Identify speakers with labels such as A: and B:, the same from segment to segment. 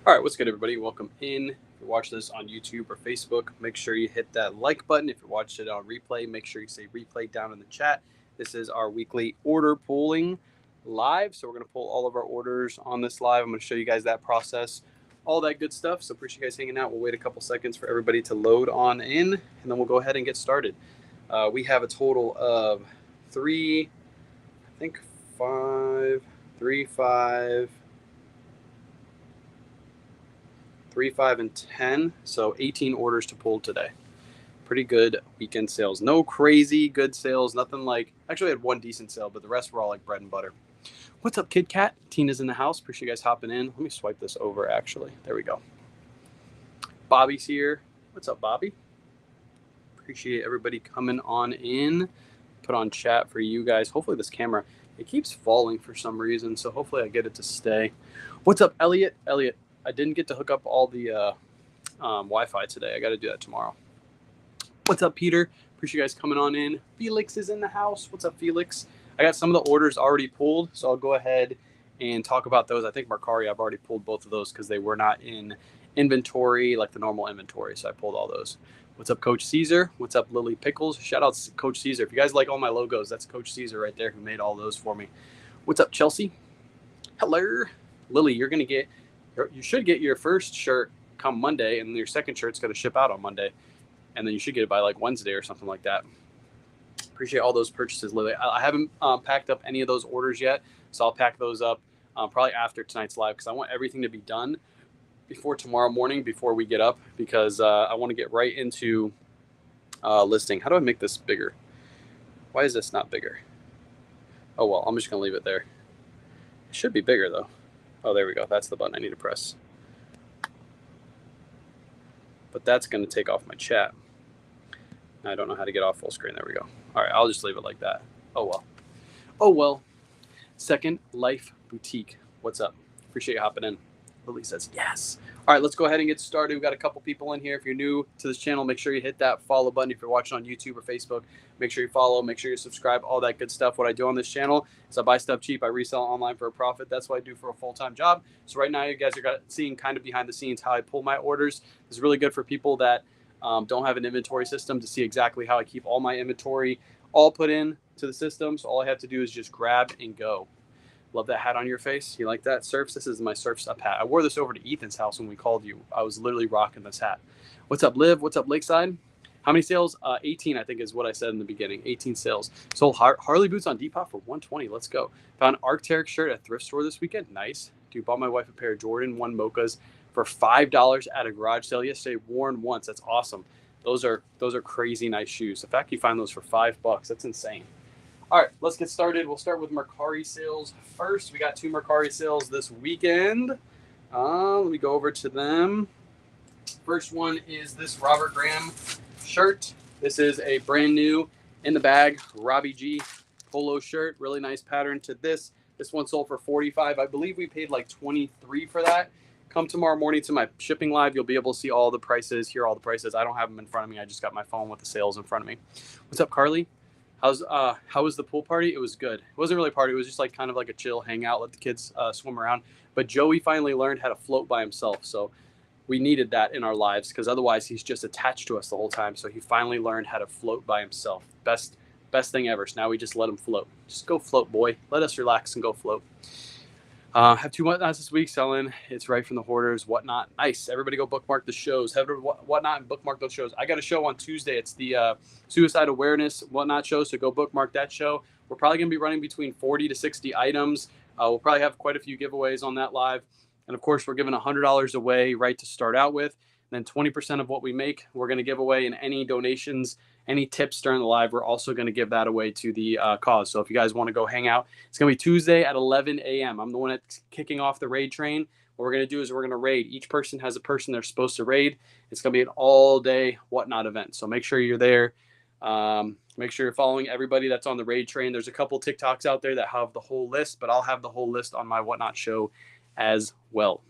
A: All right, what's good, everybody? Welcome in. If you're watching this on YouTube or Facebook, make sure you hit that like button. If you're watching it on replay, make sure you say replay down in the chat. This is our weekly order pulling live. So we're going to pull all of our orders on this live. I'm going to show you guys that process, all that good stuff. So appreciate you guys hanging out. We'll wait a couple seconds for everybody to load on in, and then we'll go ahead and get started. We have a total of three, I think five, three, five, 3, 5, and 10. So 18 orders to pull today. Pretty good weekend sales. No crazy good sales. Nothing like, actually I had one decent sale, but the rest were all like bread and butter. What's up, Kid Cat? Tina's in the house. Appreciate you guys hopping in. Let me swipe this over, actually. There we go. Bobby's here. What's up, Bobby? Appreciate everybody coming on in. Put on chat for you guys. Hopefully this camera, it keeps falling for some reason, so hopefully I get it to stay. What's up, Elliot? Elliot, I didn't get to hook up all the Wi-Fi today. I got to do that tomorrow. What's up, Peter? Appreciate you guys coming on in. Felix is in the house. What's up, Felix? I got some of the orders already pulled, so I'll go ahead and talk about those. I think Mercari, I've already pulled both of those because they were not in inventory, like the normal inventory, so I pulled all those. What's up, Coach Caesar? What's up, Lily Pickles? Shout out to Coach Caesar. If you guys like all my logos, that's Coach Caesar right there who made all those for me. What's up, Chelsea? Hello. Lily, you should get your first shirt come Monday, and your second shirt's going to ship out on Monday, and then you should get it by like Wednesday or something like that. Appreciate all those purchases, Lily. I haven't packed up any of those orders yet, so I'll pack those up probably after tonight's live because I want everything to be done before tomorrow morning, before we get up, because I want to get right into listing. How do I make this bigger? Why is this not bigger? Oh, well, I'm just going to leave it there. It should be bigger, though. Oh, there we go. That's the button I need to press. But that's going to take off my chat. I don't know how to get off full screen. There we go. All right, I'll just leave it like that. Oh, well. Oh, well. Second Life Boutique. What's up? Appreciate you hopping in. Lily says yes. All right, let's go ahead and get started. We've got a couple people in here. If you're new to this channel, make sure you hit that follow button. If you're watching on YouTube or Facebook, make sure you follow, make sure you subscribe, all that good stuff. What I do on this channel is I buy stuff cheap, I resell online for a profit. That's what I do for a full-time job. So right now you guys are seeing kind of behind the scenes how I pull my orders. It's really good for people that don't have an inventory system to see exactly how I keep all my inventory all put in to the system. So all I have to do is just grab and go. Love that hat on your face. You like that, Surfs? This is my Surfs Up hat. I wore this over to Ethan's house when we called you. I was literally rocking this hat. What's up, Liv? What's up, Lakeside? How many sales? 18, I think, is what I said in the beginning. 18 sales. Sold Harley boots on Depop for $120. Let's go. Found an Arc'teryx shirt at a thrift store this weekend. Nice. Dude, bought my wife a pair of Jordan 1 Mochas for $5 at a garage sale yesterday. Worn once. That's awesome. Those are crazy nice shoes. The fact you find those for $5, that's insane. All right, let's get started. We'll start with Mercari sales first. We got 2 Mercari sales this weekend. Let me go over to them. First one is this Robert Graham shirt. This is a brand new in the bag Robbie G polo shirt. Really nice pattern to this. This one sold for $45. I believe we paid like $23 for that. Come tomorrow morning to my shipping live. You'll be able to see all the prices, hear all the prices. I don't have them in front of me. I just got my phone with the sales in front of me. What's up, Carly? How was the pool party? It was good. It wasn't really a party. It was just like kind of like a chill hangout, let the kids swim around. But Joey finally learned how to float by himself. So we needed that in our lives because otherwise he's just attached to us the whole time. So he finally learned how to float by himself. Best thing ever. So now we just let him float. Just go float, boy. Let us relax and go float. Have 2 Whatnots this week selling. It's right from the Hoarders. Whatnot. Nice. Everybody go bookmark the shows. Head over to Whatnot and bookmark those shows. I got a show on Tuesday. It's the Suicide Awareness Whatnot show. So go bookmark that show. We're probably going to be running between 40 to 60 items. We'll probably have quite a few giveaways on that live. And of course, we're giving $100 away right to start out with. And then 20% of what we make, we're going to give away. And any donations, any tips during the live, we're also going to give that away to the cause. So if you guys want to go hang out, it's going to be Tuesday at 11 a.m. I'm the one that's kicking off the raid train. What we're going to do is we're going to raid. Each person has a person they're supposed to raid. It's going to be an all-day Whatnot event. So make sure you're there. Make sure you're following everybody that's on the raid train. There's a couple TikToks out there that have the whole list, but I'll have the whole list on my Whatnot show as well.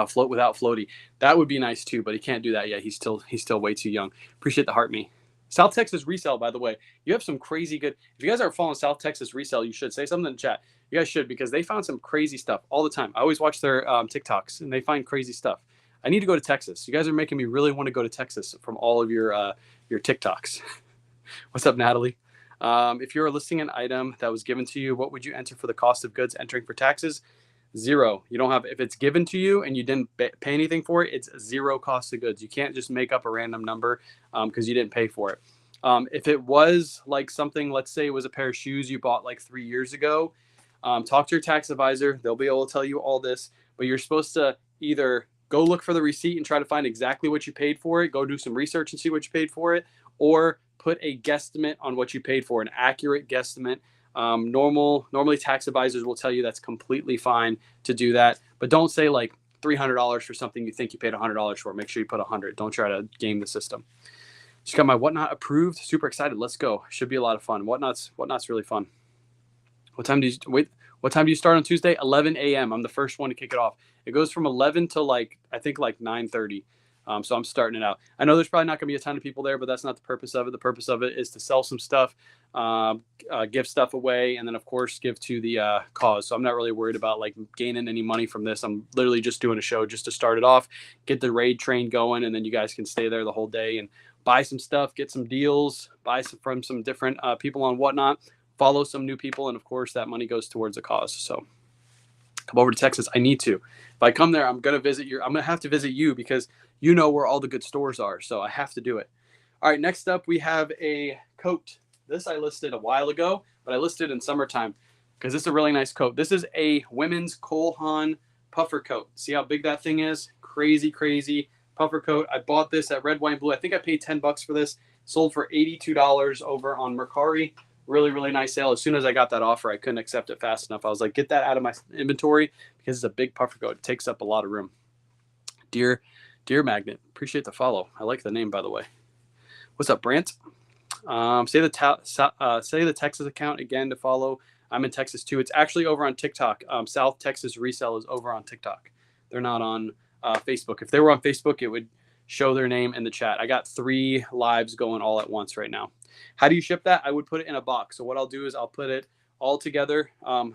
A: Float without Floaty. That would be nice too, but he can't do that yet. He's still way too young. Appreciate the heart me. South Texas Resale, by the way, you have some crazy good. If you guys are following South Texas Resale, you should say something in the chat. You guys should, because they found some crazy stuff all the time. I always watch their TikToks, and they find crazy stuff. I need to go to Texas. You guys are making me really want to go to Texas from all of your TikToks. What's up, Natalie? If you're listing an item that was given to you, what would you enter for the cost of goods entering for taxes? 0. You don't have, if it's given to you and you didn't pay anything for it, it's 0 cost of goods. You can't just make up a random number because you didn't pay for it. If it was like something, let's say it was a pair of shoes you bought like 3 years ago, talk to your tax advisor. They'll be able to tell you all this, but you're supposed to either go look for the receipt and try to find exactly what you paid for it, go do some research and see what you paid for it, or put a guesstimate on what you paid for, an accurate guesstimate. Normally tax advisors will tell you that's completely fine to do that, but don't say like $300 for something you think you paid $100 for. Make sure you put 100. Don't try to game the system. Just got my Whatnot approved. Super excited. Let's go. Should be a lot of fun. Whatnot's really fun. What time do you start on Tuesday? 11 a.m. I'm the first one to kick it off. It goes from 11 to like 9:30. So I'm starting it out. I know there's probably not going to be a ton of people there, but that's not the purpose of it. The purpose of it is to sell some stuff, give stuff away, and then of course give to the cause. So I'm not really worried about like gaining any money from this. I'm literally just doing a show just to start it off, get the raid train going, and then you guys can stay there the whole day and buy some stuff, get some deals, buy some from some different people on Whatnot, follow some new people, and of course that money goes towards a cause. So come over to Texas. I need to. If I come there, I'm gonna have to visit you because you know where all the good stores are. So I have to do it. All right, next up we have a coat. This I listed a while ago, but I listed in summertime because this is a really nice coat. This is a women's Cole Haan puffer coat. See how big that thing is? Crazy, crazy puffer coat. I bought this at Red, White, and Blue. I think I paid $10 for this. Sold for $82 over on Mercari. Really, really nice sale. As soon as I got that offer, I couldn't accept it fast enough. I was like, get that out of my inventory because it's a big puffer coat. It takes up a lot of room. Dear Magnet, appreciate the follow. I like the name, by the way. What's up, Brant? Say the Texas account again to follow. I'm in Texas too. It's actually over on TikTok. South Texas Resale is over on TikTok. They're not on Facebook. If they were on Facebook, it would show their name in the chat. I got 3 lives going all at once right now. How do you ship that? I would put it in a box. So what I'll do is I'll put it all together. Not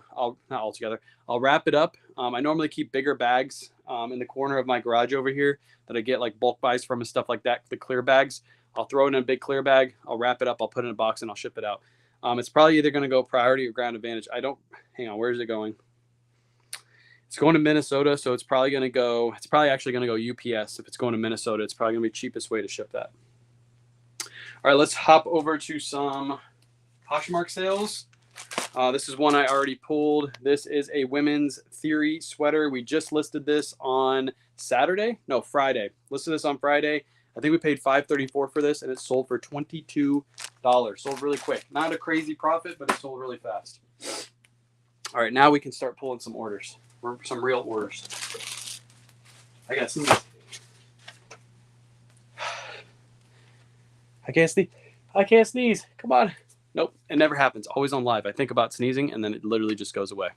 A: all together. I'll wrap it up. I normally keep bigger bags in the corner of my garage over here that I get like bulk buys from and stuff like that. The clear bags. I'll throw it in a big clear bag. I'll wrap it up. I'll put it in a box and I'll ship it out. It's probably either going to go Priority or Ground Advantage. Hang on. Where is it going? It's going to Minnesota, so it's probably actually going to go UPS. If it's going to Minnesota, it's probably going to be the cheapest way to ship that. All right, let's hop over to some Poshmark sales. This is one I already pulled. This is a women's Theory sweater. We just listed this on Friday. Listed this on Friday. I think we paid $5.34 for this, and it sold for $22. Sold really quick. Not a crazy profit, but it sold really fast. All right, now we can start pulling some orders. Some real orders. I got some. I can't sneeze. Come on. Nope. It never happens. Always on live. I think about sneezing and then it literally just goes away.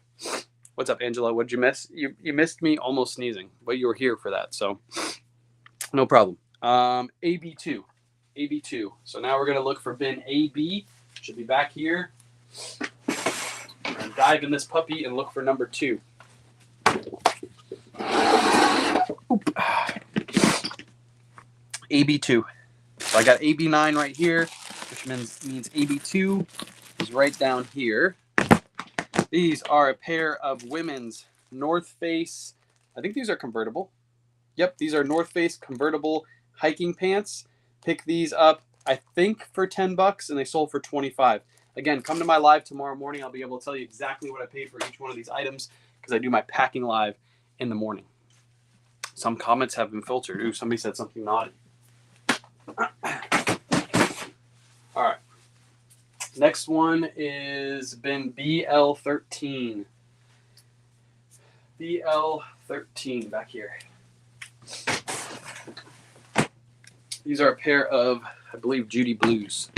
A: What's up, Angela? What did you miss? You missed me almost sneezing, but you were here for that. So no problem. AB2. So now we're going to look for bin AB. Should be back here. We're going to dive in this puppy and look for number 2. AB2. So I got AB9 right here, which means AB2 is right down here. These are a pair of women's North Face. I think these are convertible. Yep, these are North Face convertible hiking pants. Pick these up, I think, for $10, and they sold for $25. Again, come to my live tomorrow morning. I'll be able to tell you exactly what I paid for each one of these items because I do my packing live in the morning. Some comments have been filtered. Ooh, somebody said something naughty. All right. Next one is bin BL13. BL13 back here. These are a pair of, I believe, Judy Blues.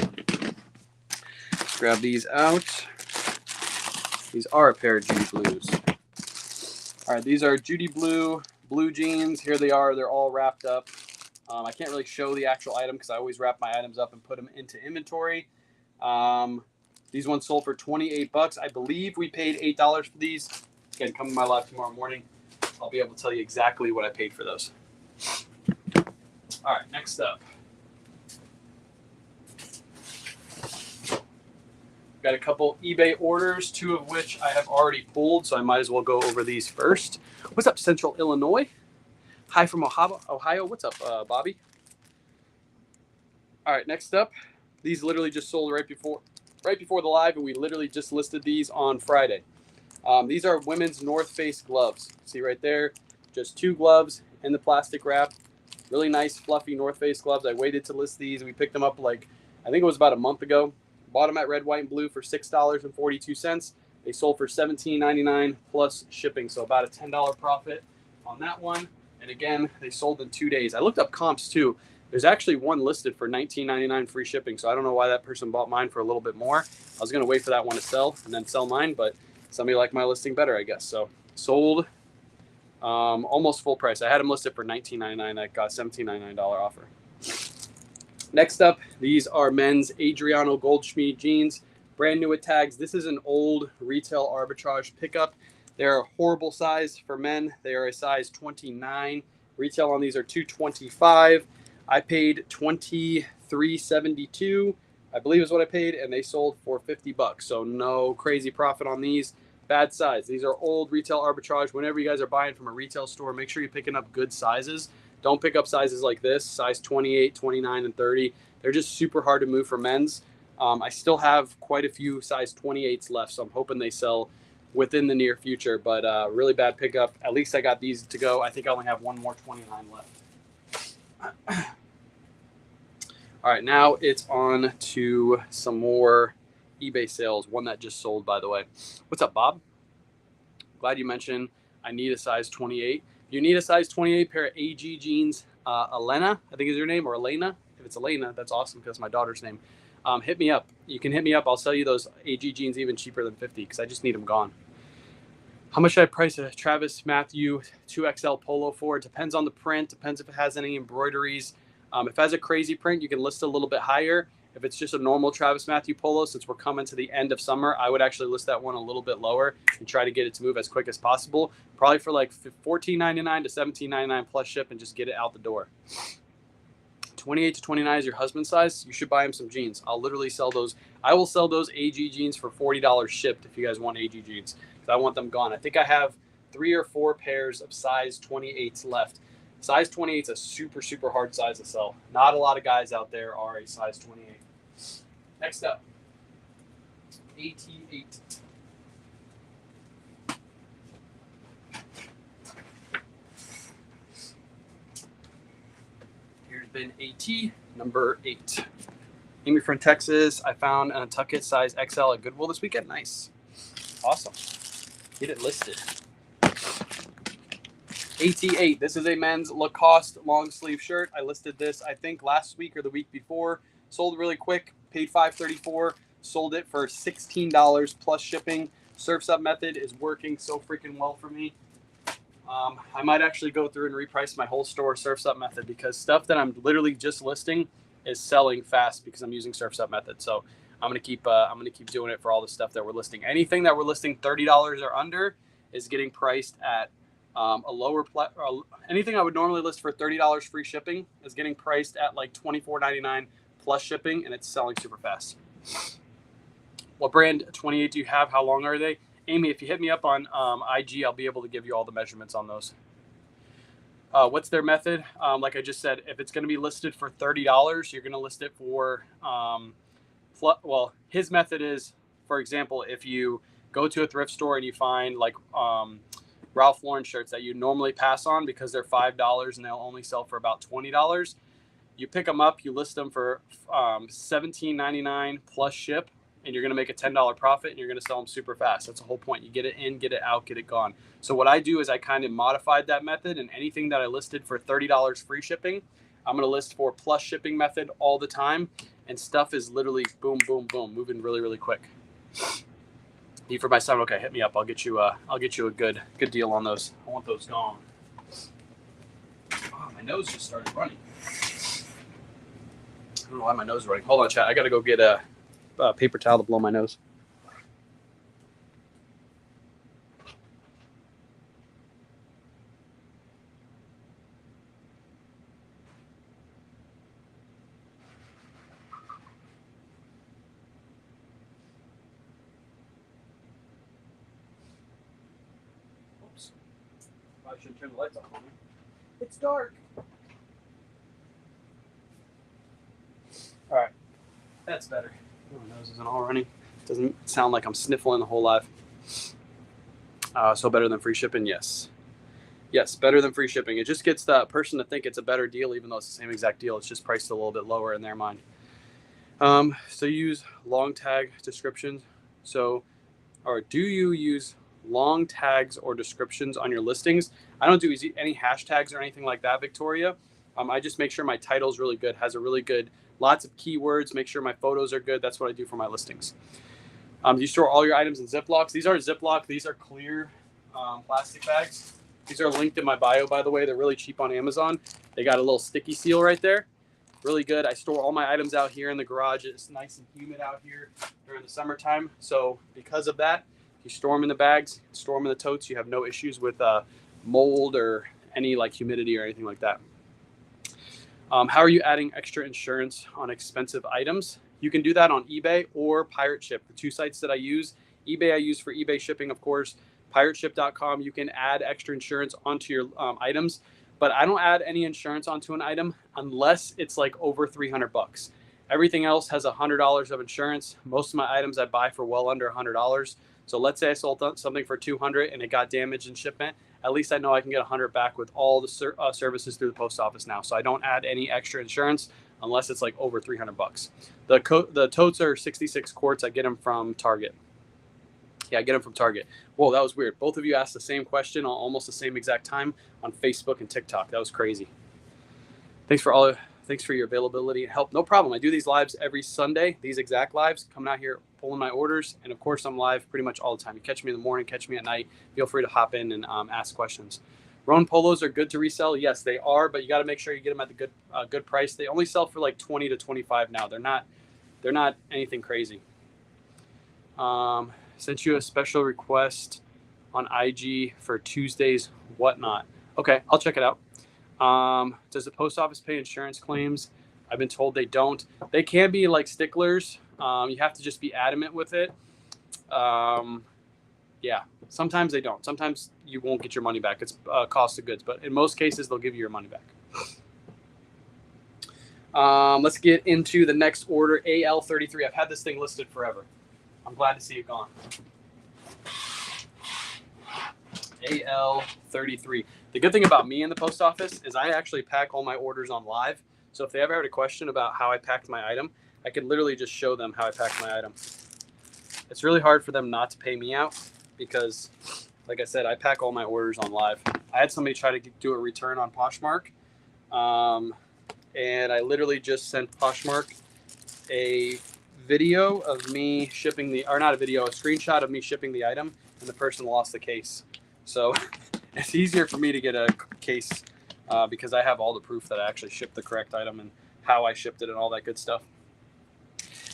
A: Let's grab these out. These are a pair of Judy Blues. All right, these are Judy blue jeans. Here they are. They're all wrapped up. I can't really show the actual item because I always wrap my items up and put them into inventory. These ones sold for $28. I believe we paid $8 for these. Again, come to my live tomorrow morning. I'll be able to tell you exactly what I paid for those. All right, next up. Got a couple eBay orders, 2 of which I have already pulled, so I might as well go over these first. What's up, Central Illinois? Hi from Ohio. What's up, Bobby? All right, next up. These literally just sold right before the live, and we literally just listed these on Friday. These are women's North Face gloves. See right there, just 2 gloves in the plastic wrap. Really nice, fluffy North Face gloves. I waited to list these. We picked them up I think it was about a month ago. Bought them at Red, White, and Blue for $6.42. They sold for $17.99 plus shipping, so about a $10 profit on that one. And again, they sold in 2 days. I looked up comps too. There's actually one listed for $19.99 free shipping, so I don't know why that person bought mine for a little bit more. I was going to wait for that one to sell and then sell mine, but somebody liked my listing better, I guess. So sold almost full price. I had them listed for $19.99. I got $17.99 offer. Next up, these are men's Adriano Goldschmied jeans, brand new with tags. This is an old retail arbitrage pickup. They're a horrible size for men. They are a size 29. Retail on these are $225. I paid $23.72, I believe is what I paid, and they sold for $50. So no crazy profit on these. Bad size. These are old retail arbitrage. Whenever you guys are buying from a retail store, make sure you're picking up good sizes. Don't pick up sizes like this, size 28, 29, and 30. They're just super hard to move for men's. I still have quite a few size 28s left, so I'm hoping they sell within the near future, but really bad pickup. At least I got these to go. I think I only have one more 29 left. All right, now it's on to some more eBay sales. One that just sold, by the way. What's up, Bob? Glad you mentioned I need a size 28. If you need a size 28 pair of AG jeans, Elena, I think is your name, or Elena. If it's Elena, that's awesome because it's my daughter's name. Hit me up. You can hit me up. I'll sell you those AG jeans even cheaper than $50 because I just need them gone. How much should I price a Travis Matthew 2XL polo for? It depends on the print. Depends if it has any embroideries. If it has a crazy print, you can list a little bit higher. If it's just a normal Travis Matthew polo, since we're coming to the end of summer, I would actually list that one a little bit lower and try to get it to move as quick as possible. Probably for like $14.99 to $17.99 plus ship and just get it out the door. 28 to 29 is your husband's size. You should buy him some jeans. I'll literally sell those. I will sell those AG jeans for $40 shipped if you guys want AG jeans. Because I want them gone. I think I have 3 or 4 pairs of size 28s left. Size 28 is a super, super hard size to sell. Not a lot of guys out there are a size 28. Next up, AT8. Here's been AT number 8. Amy from Texas. I found a Nantucket size XL at Goodwill this weekend. Nice. Awesome. Get it listed. AT8. This is a men's Lacoste long sleeve shirt. I listed this, I think, last week or the week before. Sold really quick. Paid $5.34. Sold it for $16 plus shipping. Surf's Up method is working so freaking well for me. I might actually go through and reprice my whole store Surf's Up method because stuff that I'm literally just listing is selling fast because I'm using Surf's Up method. So I'm gonna keep doing it for all the stuff that we're listing. Anything that we're listing $30 or under is getting priced at a lower anything I would normally list for $30 free shipping is getting priced at like $24.99 plus shipping, and it's selling super fast. What brand 28 do you have? How long are they? Amy, if you hit me up on IG, I'll be able to give you all the measurements on those. What's their method? Like I just said, if it's going to be listed for $30, you're going to list it for, well, his method is, for example, if you go to a thrift store and you find like Ralph Lauren shirts that you normally pass on because they're $5 and they'll only sell for about $20, you pick them up, you list them for $17.99 plus ship, and you're going to make a $10 profit, and you're going to sell them super fast. That's the whole point. You get it in, get it out, get it gone. So what I do is I kind of modified that method, and anything that I listed for $30 free shipping, I'm going to list for plus shipping method all the time, and stuff is literally boom, boom, boom, moving really, really quick. Need for my son? Okay, hit me up. I'll get you a good deal on those. I want those gone. Oh, my nose just started running. I don't know why my nose is running. Hold on, chat. I got to go get a paper towel to blow my nose. Oops. I should turn the lights off on me. It's dark. All right. That's better. My nose isn't all running. Doesn't sound like I'm sniffling the whole live. So better than free shipping? Yes. Yes, better than free shipping. It just gets the person to think it's a better deal, even though it's the same exact deal. It's just priced a little bit lower in their mind. So you use long tag descriptions. Or do you use long tags or descriptions on your listings? I don't do any hashtags or anything like that, Victoria. I just make sure my title is really good, has a really good, lots of keywords, make sure my photos are good. That's what I do for my listings. You store all your items in Ziplocs. These aren't Ziploc. These are clear plastic bags. These are linked in my bio, by the way. They're really cheap on Amazon. They got a little sticky seal right there. Really good. I store all my items out here in the garage. It's nice and humid out here during the summertime. So because of that, you store them in the bags, store them in the totes. You have no issues with mold or any like humidity or anything like that. How are you adding extra insurance on expensive items? You can do that on eBay or Pirate Ship, the two sites that I use. eBay I use for eBay shipping, of course. PirateShip.com, you can add extra insurance onto your items, but I don't add any insurance onto an item unless it's like over $300. Everything else has $100 of insurance. Most of my items I buy for well under $100. So let's say I sold something for $200 and it got damaged in shipment. At least I know I can get $100 back with all the services through the post office now. So I don't add any extra insurance unless it's like over $300. The totes are 66 quarts. I get them from Target. Yeah, I get them from Target. Whoa, that was weird. Both of you asked the same question almost the same exact time on Facebook and TikTok. That was crazy. Thanks for your availability and help. No problem. I do these lives every Sunday, these exact lives, coming out here, pulling my orders. And of course, I'm live pretty much all the time. You catch me in the morning, catch me at night. Feel free to hop in and ask questions. Roan polos are good to resell. Yes, they are, but you got to make sure you get them at the good price. They only sell for like 20 to 25 now. They're not anything crazy. Sent you a special request on IG for Tuesdays, whatnot. Okay, I'll check it out. Does the post office pay insurance claims? I've been told they don't. They can be like sticklers. You have to just be adamant with it. Yeah, sometimes they don't. Sometimes you won't get your money back. It's cost of goods, but in most cases, they'll give you your money back. Let's get into the next order, AL33. I've had this thing listed forever. I'm glad to see it gone. AL33. The good thing about me in the post office is I actually pack all my orders on live. So if they ever had a question about how I packed my item, I could literally just show them how I packed my item. It's really hard for them not to pay me out because, like I said, I pack all my orders on live. I had somebody try to do a return on Poshmark, and I literally just sent Poshmark a video of me shipping a screenshot of me shipping the item, and the person lost the case. So it's easier for me to get a case because I have all the proof that I actually shipped the correct item and how I shipped it and all that good stuff.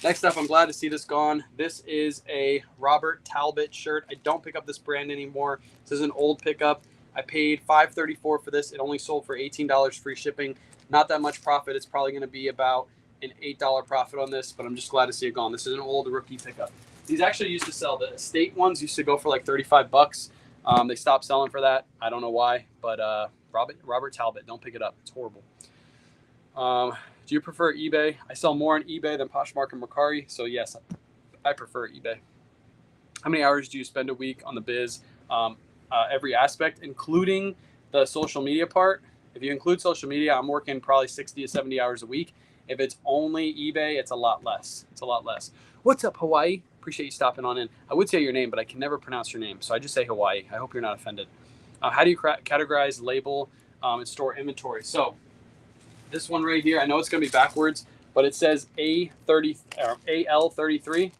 A: Next up, I'm glad to see this gone. This is a Robert Talbot shirt. I don't pick up this brand anymore. This is an old pickup. I paid $5.34 for this. It only sold for $18 free shipping. Not that much profit. It's probably going to be about an $8 profit on this, but I'm just glad to see it gone. This is an old rookie pickup. These actually used to sell. The estate ones used to go for like $35. They stopped selling for that. I don't know why, but Robert Talbot, don't pick it up. It's horrible. Do you prefer eBay? I sell more on eBay than Poshmark and Mercari, so yes, I prefer eBay. How many hours do you spend a week on the biz? Every aspect, including the social media part. If you include social media, I'm working probably 60 to 70 hours a week. If it's only eBay, it's a lot less. What's up, Hawaii? Appreciate you stopping on in. I would say your name, but I can never pronounce your name, so I just say Hawaii. I hope you're not offended. How do you categorize, label, and store inventory? So this one right here, I know it's going to be backwards, but it says AL33.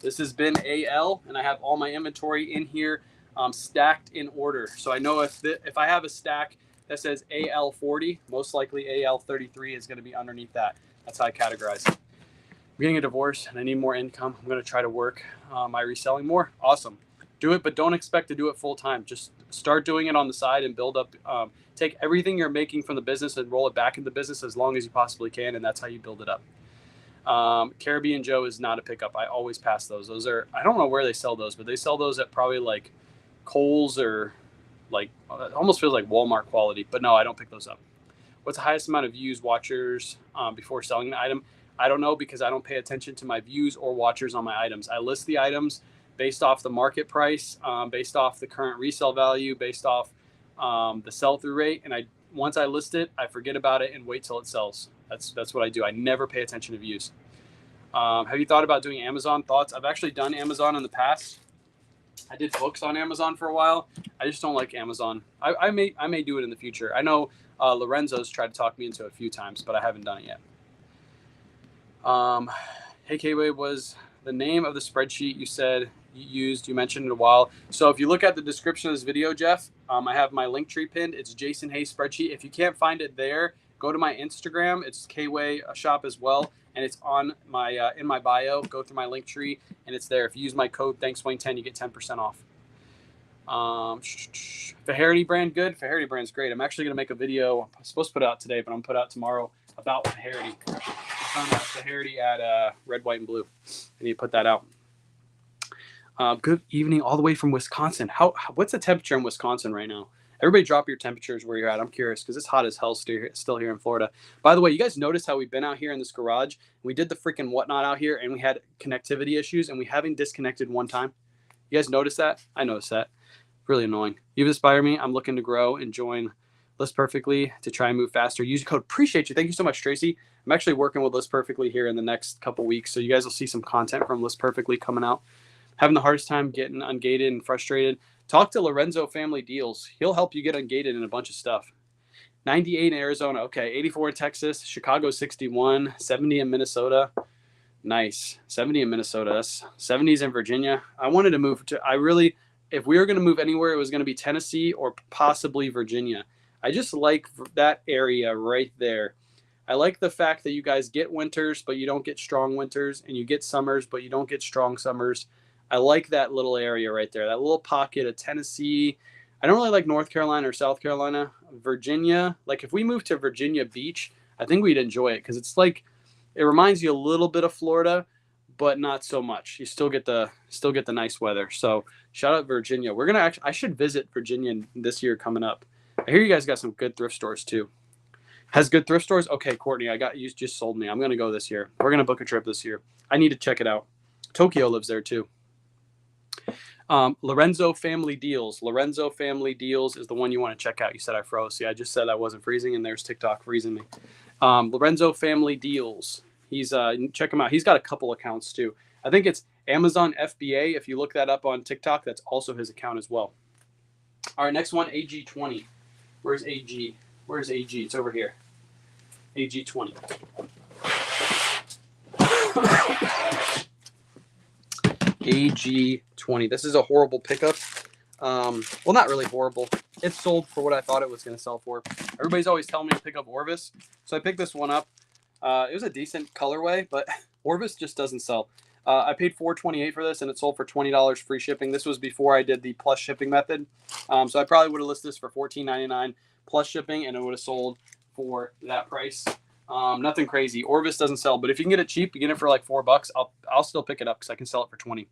A: This has been AL, and I have all my inventory in here stacked in order. So I know if I have a stack that says AL40, most likely AL33 is going to be underneath that. That's how I categorize it. I'm getting a divorce and I need more income. I'm going to try to work my reselling more. Awesome. Do it, but don't expect to do it full time. Just start doing it on the side and build up. Take everything you're making from the business and roll it back into the business as long as you possibly can, and that's how you build it up. Caribbean Joe is not a pickup. I always pass those. Those are, I don't know where they sell those, but they sell those at probably like Kohl's or like, it almost feels like Walmart quality, but no, I don't pick those up. What's the highest amount of views watchers before selling the item? I don't know because I don't pay attention to my views or watchers on my items. I list the items based off the market price, based off the current resale value, based off the sell-through rate. And once I list it, I forget about it and wait till it sells. That's what I do. I never pay attention to views. Have you thought about doing Amazon? Thoughts? I've actually done Amazon in the past. I did books on Amazon for a while. I just don't like Amazon. I may do it in the future. I know Lorenzo's tried to talk me into it a few times, but I haven't done it yet. Hey, K-Way, was the name of the spreadsheet you said you mentioned it a while. So if you look at the description of this video, Jeff, I have my link tree pinned. It's Jason Hayes spreadsheet. If you can't find it there, go to my Instagram. It's K-Way shop as well. And it's on my in my bio. Go through my link tree, and it's there. If you use my code ThanksWayne10, you get 10% off. Faherty brand good. Faherty brand's great. I'm actually gonna make a video. I'm supposed to put it out today, but I'm gonna put it out tomorrow about Faherty. I found out Faherty at Red, White, and Blue. I need to put that out. Good evening, all the way from Wisconsin. What's the temperature in Wisconsin right now? Everybody drop your temperatures where you're at. I'm curious because it's hot as hell still here in Florida. By the way, you guys notice how we've been out here in this garage? We did the freaking whatnot out here and we had connectivity issues and we haven't disconnected one time. You guys notice that? I noticed that. Really annoying. You've inspired me. I'm looking to grow and join List Perfectly to try and move faster. Use the code. Appreciate you. Thank you so much, Tracy. I'm actually working with List Perfectly here in the next couple weeks. So you guys will see some content from List Perfectly coming out. Having the hardest time getting ungated and frustrated. Talk to Lorenzo Family Deals. He'll help you get ungated in a bunch of stuff. 98 in Arizona. Okay. 84 in Texas. Chicago 61. 70 in Minnesota. Nice. 70 in Minnesota. That's 70s in Virginia. I wanted to move to, if we were going to move anywhere, it was going to be Tennessee or possibly Virginia. I just like that area right there. I like the fact that you guys get winters, but you don't get strong winters, and you get summers, but you don't get strong summers. I like that little area right there, that little pocket of Tennessee. I don't really like North Carolina or South Carolina. Virginia, like if we moved to Virginia Beach, I think we'd enjoy it because it's like, it reminds you a little bit of Florida, but not so much. You still get the nice weather. So shout out Virginia. I should visit Virginia this year coming up. I hear you guys got some good thrift stores too. Has good thrift stores? Okay, Courtney, you just sold me. I'm going to go this year. We're going to book a trip this year. I need to check it out. Tokyo lives there too. Lorenzo Family Deals. Lorenzo Family Deals is the one you want to check out. You said I froze. See, I just said I wasn't freezing, and there's TikTok freezing me. Lorenzo Family Deals. Check him out. He's got a couple accounts too. I think it's Amazon FBA. If you look that up on TikTok, that's also his account as well. All right, next one, AG20. Where's AG? Where's AG? It's over here. AG20. AG20. This is a horrible pickup. Well, not really horrible. It sold for what I thought it was going to sell for. Everybody's always telling me to pick up Orvis, so I picked this one up. It was a decent colorway, but Orvis just doesn't sell. I paid $4.28 for this, and it sold for $20 free shipping. This was before I did the plus shipping method. So I probably would have listed this for $14.99 plus shipping, and it would have sold for that price. Nothing crazy. Orvis doesn't sell, but if you can get it cheap, you get it for like $4. I'll still pick it up because I can sell it for $20.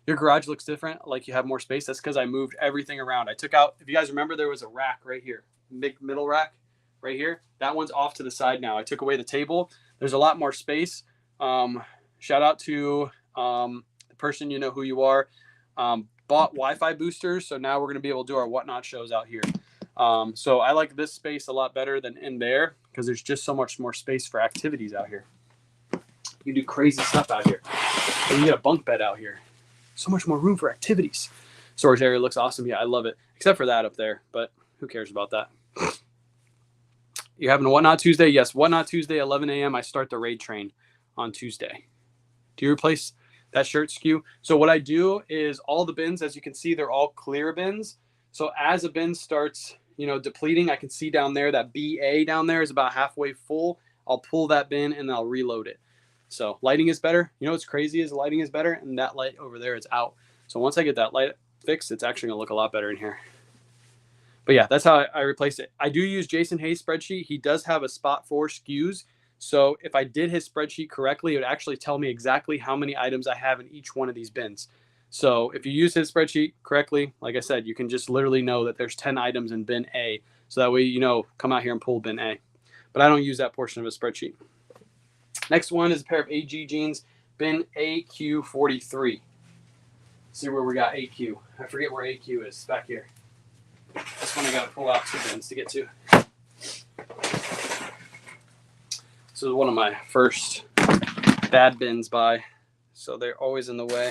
A: Your garage looks different, like you have more space. That's because I moved everything around. I took out, if you guys remember, there was a rack right here, big middle rack right here. That one's off to the side now. I took away the table. There's a lot more space. Shout out to the person, you know who you are, bought Wi-Fi boosters. So now we're going to be able to do our Whatnot shows out here. So I like this space a lot better than in there because there's just so much more space for activities out here. You can do crazy stuff out here. You can get a bunk bed out here. So much more room for activities. Storage area looks awesome. Yeah, I love it. Except for that up there, but who cares about that? You having a Whatnot Tuesday? Yes, Whatnot Tuesday, 11 a.m. I start the raid train on Tuesday. Do you replace that shirt SKU? So what I do is all the bins, as you can see, they're all clear bins. So as a bin starts, depleting, I can see down there that BA down there is about halfway full. I'll pull that bin and then I'll reload it. So lighting is better. You know what's crazy is lighting is better, and that light over there is out. So once I get that light fixed, it's actually gonna look a lot better in here. But yeah, that's how I replaced it. I do use Jason Hayes' spreadsheet. He does have a spot for SKUs. So if I did his spreadsheet correctly, it would actually tell me exactly how many items I have in each one of these bins. So if you use his spreadsheet correctly, like I said, you can just literally know that there's 10 items in bin A. So that way, you know, come out here and pull bin A. But I don't use that portion of his spreadsheet. Next one is a pair of AG jeans, bin AQ43. See where we got AQ. I forget where AQ is, back here. This one I gotta pull out 2 bins to get to. This is one of my first bad bins by, so they're always in the way.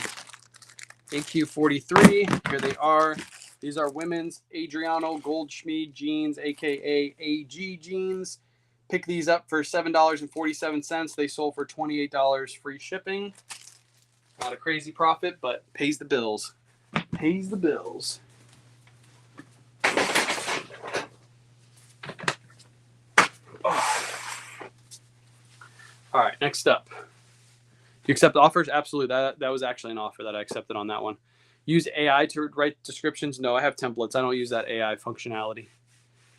A: AQ43, here they are. These are women's Adriano Goldschmied jeans, aka AG jeans. Pick these up for $7.47. They sold for $28 free shipping. Not a crazy profit, but pays the bills. Pays the bills. Oh. All right, next up. Do you accept offers? Absolutely. That was actually an offer that I accepted on that one. Use AI to write descriptions? No, I have templates. I don't use that AI functionality.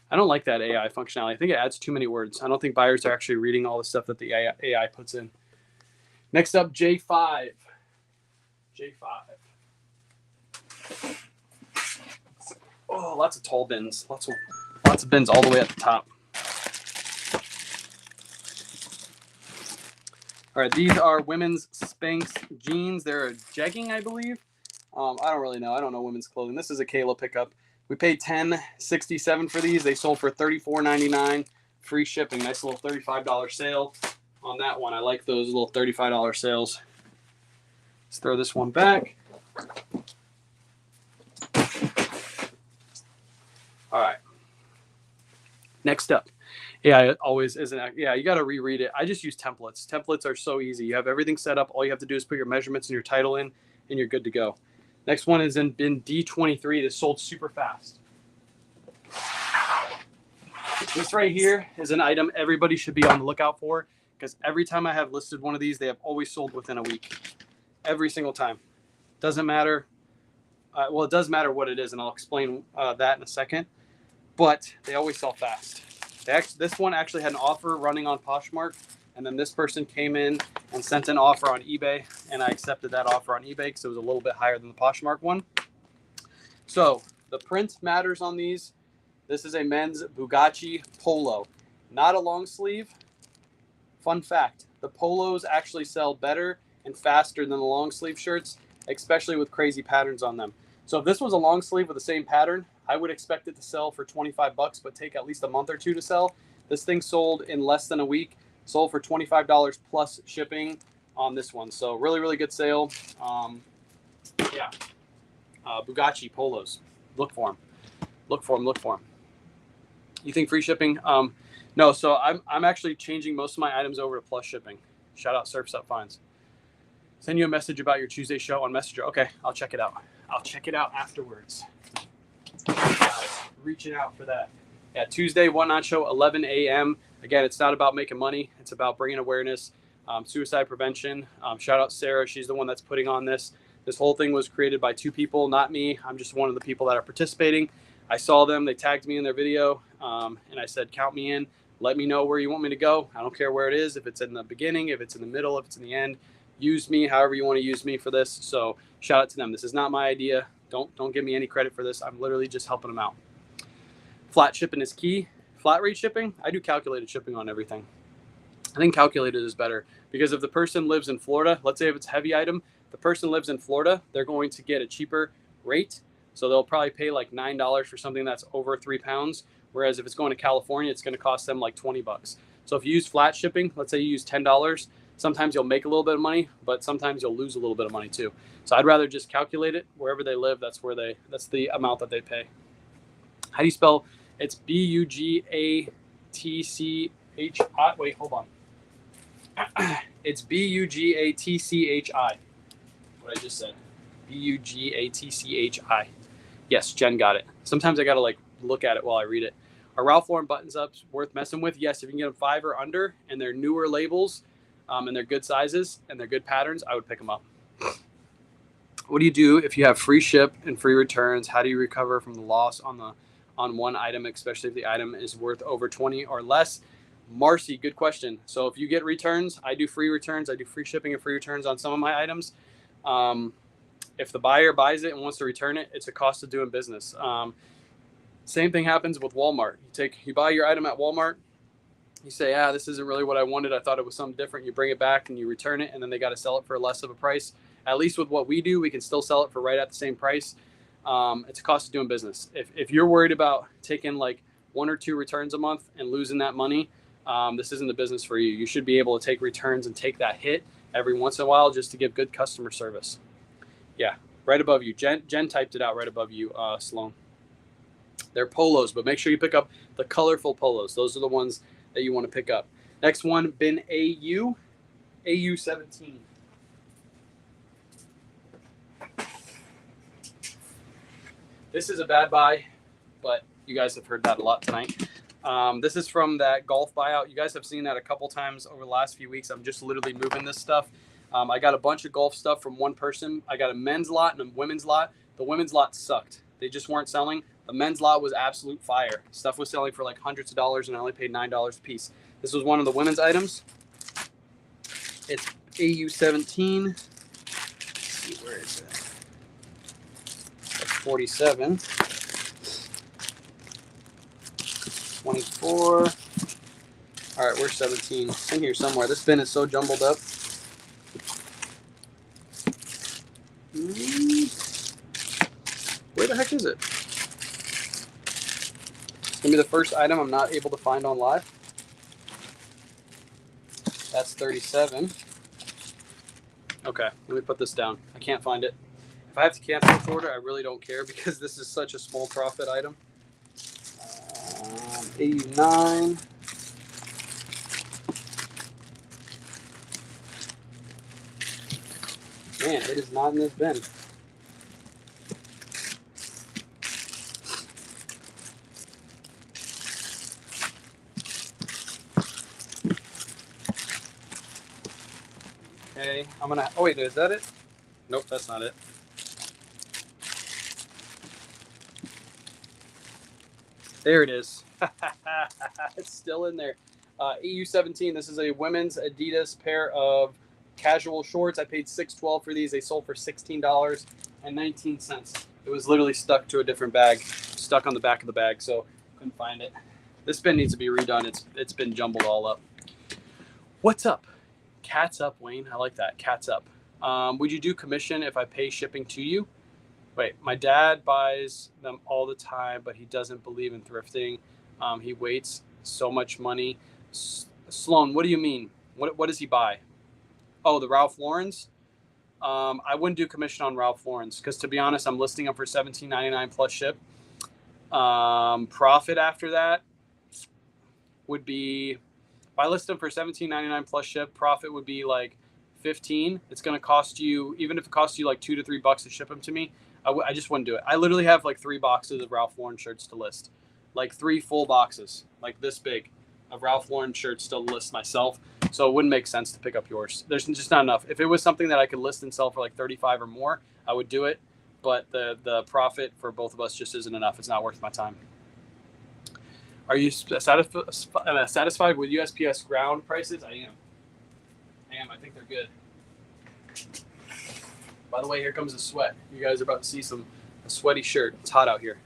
A: I don't like that AI functionality. I think it adds too many words. I don't think buyers are actually reading all the stuff that the AI puts in. Next up, J5. J5. Oh, lots of tall bins. Lots of bins all the way at the top. All right, these are women's Spanx jeans. They're a jegging, I believe. I don't really know. I don't know women's clothing. This is a Kayla pickup. We paid $10.67 for these. They sold for $34.99, free shipping. Nice little $35 sale on that one. I like those little $35 sales. Let's throw this one back. All right. Next up. Yeah, it always isn't. Yeah, you got to reread it. I just use templates. Templates are so easy. You have everything set up. All you have to do is put your measurements and your title in, and you're good to go. Next one is in bin D23. This sold super fast. This right here is an item everybody should be on the lookout for, because every time I have listed one of these, they have always sold within a week. Every single time. Doesn't matter. Well, it does matter what it is, and I'll explain that in a second. But they always sell fast. This one actually had an offer running on Poshmark, and then this person came in and sent an offer on eBay, and I accepted that offer on eBay because it was a little bit higher than the Poshmark one. So the print matters on these. This is a men's Bugatti polo, not a long sleeve. Fun fact, the polos actually sell better and faster than the long sleeve shirts, especially with crazy patterns on them. So if this was a long sleeve with the same pattern, I would expect it to sell for $25, but take at least a month or two to sell. This thing sold in less than a week, sold for $25 plus shipping on this one. So really, really good sale. Yeah, Bugatti polos. Look for them. Look for them. Look for them. You think free shipping? No. So I'm actually changing most of my items over to plus shipping. Shout out Surfs Up Finds. Send you a message about your Tuesday show on Messenger. Okay, I'll check it out. I'll check it out afterwards. Reaching out for that. Yeah, Tuesday Whatnot Show, 11 a.m. Again, it's not about making money. It's about bringing awareness, suicide prevention. Shout out Sarah. She's the one that's putting on this. This whole thing was created by 2 people, not me. I'm just one of the people that are participating. I saw them. They tagged me in their video, and I said, count me in. Let me know where you want me to go. I don't care where it is, if it's in the beginning, if it's in the middle, if it's in the end. Use me however you want to use me for this. So shout out to them. This is not my idea. Don't give me any credit for this. I'm literally just helping them out. Flat shipping is key. Flat rate shipping, I do calculated shipping on everything. I think calculated is better because if the person lives in Florida, let's say if it's a heavy item, the person lives in Florida, they're going to get a cheaper rate. So they'll probably pay like $9 for something that's over 3 pounds. Whereas if it's going to California, it's going to cost them like $20. So if you use flat shipping, let's say you use $10, sometimes you'll make a little bit of money, but sometimes you'll lose a little bit of money too. So I'd rather just calculate it wherever they live. That's the amount that they pay. How do you spell? It's Bugatchi. Wait, hold on. It's Bugatchi. What I just said. Bugatchi. Yes, Jen got it. Sometimes I gotta like look at it while I read it. Are Ralph Lauren buttons ups worth messing with? Yes, if you can get them 5 or under and they're newer labels and they're good sizes and they're good patterns, I would pick them up. What do you do if you have free ship and free returns? How do you recover from the loss on one item, especially if the item is worth over 20 or less? Marcy, good question. So if you get returns, I do free returns. I do free shipping and free returns on some of my items. If the buyer buys it and wants to return it, it's a cost of doing business. Same thing happens with Walmart. You buy your item at Walmart. You say, this isn't really what I wanted. I thought it was something different. You bring it back and you return it, and then they got to sell it for less of a price. At least with what we do, we can still sell it for right at the same price. It's a cost of doing business. If you're worried about taking like 1 or 2 returns a month and losing that money, this isn't the business for you. You should be able to take returns and take that hit every once in a while just to give good customer service. Yeah, right above you. Jen typed it out right above you, Sloan. They're polos, but make sure you pick up the colorful polos. Those are the ones that you want to pick up. Next one, bin AU17. This is a bad buy, but you guys have heard that a lot tonight. This is from that golf buyout. You guys have seen that a couple times over the last few weeks. I'm just literally moving this stuff. I got a bunch of golf stuff from one person. I got a men's lot and a women's lot. The women's lot sucked. They just weren't selling. The men's lot was absolute fire. Stuff was selling for like hundreds of dollars, and I only paid $9 a piece. This was one of the women's items. It's AU17. Let's see, where is it? That's 47. 24. All right, where's 17? It's in here somewhere. This bin is so jumbled up. Where the heck is it? It's going to be the first item I'm not able to find on live. That's 37. Okay, let me put this down. I can't find it. If I have to cancel this order, I really don't care because this is such a small profit item. 89. Man, it is not in this bin. Okay, I'm gonna. Oh wait, is that it? Nope, that's not it. There it is. It's still in there. AU17. This is a women's Adidas pair of casual shorts. I paid $6.12 for these. They sold for $16.19. It was literally stuck to a different bag, stuck on the back of the bag, so couldn't find it. This bin needs to be redone. It's been jumbled all up. What's up? Cat's up, Wayne. I like that. Cat's up. Would you do commission if I pay shipping to you? Wait, my dad buys them all the time, but he doesn't believe in thrifting. He waits so much money. Sloan, what do you mean? What does he buy? Oh, the Ralph Lauren's? I wouldn't do commission on Ralph Lauren's because, to be honest, I'm listing them for $17.99 plus ship. Profit after that would be, if I list them for $17.99 plus ship, profit would be like $15. It's going to cost you, even if it costs you like $2 to $3 to ship them to me, I just wouldn't do it. I literally have like 3 boxes of Ralph Lauren shirts to list, like 3 full boxes, like this big, of Ralph Lauren shirts to list myself. So it wouldn't make sense to pick up yours. There's just not enough. If it was something that I could list and sell for like 35 or more, I would do it. But the profit for both of us just isn't enough. It's not worth my time. Are you satisfied with USPS ground prices? I am. I think they're good. By the way, here comes the sweat. You guys are about to see a sweaty shirt. It's hot out here.